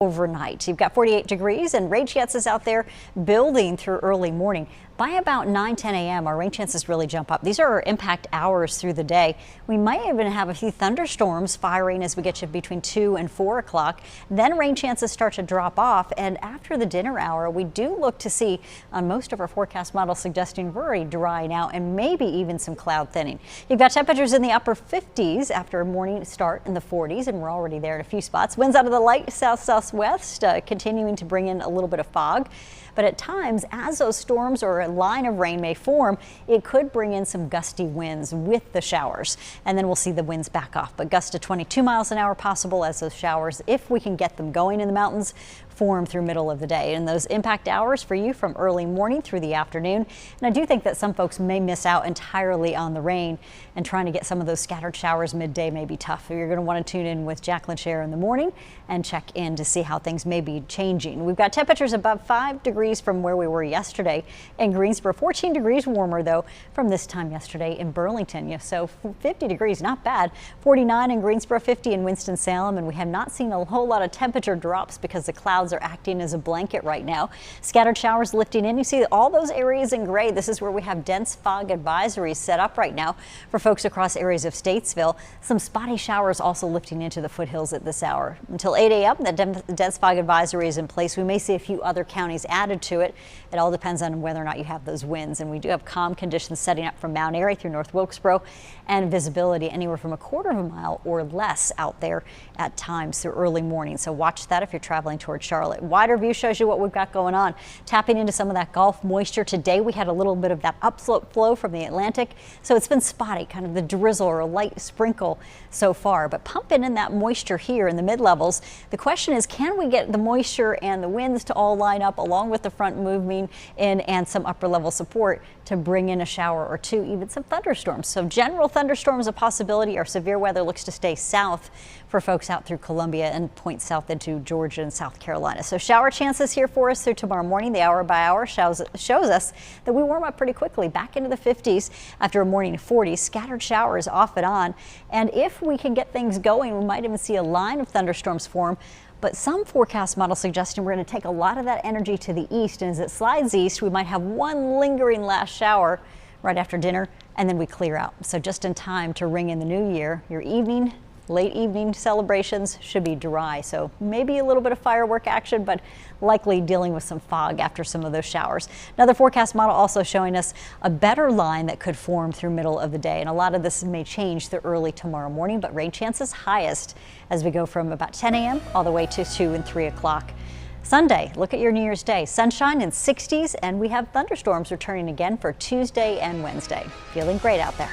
Overnight. You've got 48 degrees and rain chances out there building through early morning. By about 9-10 a.m. our rain chances really jump up. These are our impact hours through the day. We might even have a few thunderstorms firing as we get you between 2 and 4 o'clock. Then rain chances start to drop off, and after the dinner hour we do look to see on most of our forecast models suggesting very dry now and maybe even some cloud thinning. You've got temperatures in the upper 50s after a morning start in the 40s, and we're already there in a few spots. Winds out of the light south-southwest continuing to bring in a little bit of fog. But at times, as those storms or a line of rain may form, it could bring in some gusty winds with the showers. And then we'll see the winds back off. But gusts to 22 miles an hour possible as those showers, if we can get them going in the mountains, form through middle of the day. And those impact hours for you from early morning through the afternoon. And I do think that some folks may miss out entirely on the rain, and trying to get some of those scattered showers midday may be tough. You're going to want to tune in with Jacqueline Scher in the morning and check in to see how things may be changing. We've got temperatures above 5 degrees from where we were yesterday in Greensboro. 14 degrees warmer though from this time yesterday in Burlington. So 50 degrees, not bad. 49 in Greensboro, 50 in Winston-Salem, and we have not seen a whole lot of temperature drops because the clouds are acting as a blanket right now. Scattered showers lifting in. You see all those areas in gray. This is where we have dense fog advisories set up right now for folks across areas of Statesville. Some spotty showers also lifting into the foothills at this hour. Until 8 a.m. the dense fog advisory is in place. We may see a few other counties added to it. It all depends on whether or not you have those winds, and we do have calm conditions setting up from Mount Airy through North Wilkesboro, and visibility anywhere from a quarter of a mile or less out there at times through early morning. So watch that if you're traveling toward Charlotte. Wider view shows you what we've got going on. Tapping into some of that Gulf moisture today. We had a little bit of that upslope flow from the Atlantic, so it's been spotty, kind of the drizzle or a light sprinkle so far, but pumping in that moisture here in the mid-levels. The question is, can we get the moisture and the winds to all line up along with the front moving in and some upper level support to bring in a shower or two, even some thunderstorms. So general thunderstorms a possibility. Our severe weather looks to stay south for folks out through Columbia and point south into Georgia and South Carolina. So shower chances here for us through tomorrow morning. The hour by hour shows us that we warm up pretty quickly back into the 50s after a morning of 40s. Scattered showers off and on. And if we can get things going, we might even see a line of thunderstorms form. But some forecast models suggesting we're going to take a lot of that energy to the east, and as it slides east, we might have one lingering last shower right after dinner, and then we clear out. So just in time to ring in the new year. Your late evening celebrations should be dry, so maybe a little bit of firework action, but likely dealing with some fog after some of those showers. Another forecast model also showing us a better line that could form through middle of the day, and a lot of this may change the early tomorrow morning, but rain chances highest as we go from about 10 a.m. all the way to 2 and 3 o'clock. Sunday, look at your New Year's Day. Sunshine in 60s, and we have thunderstorms returning again for Tuesday and Wednesday. Feeling great out there.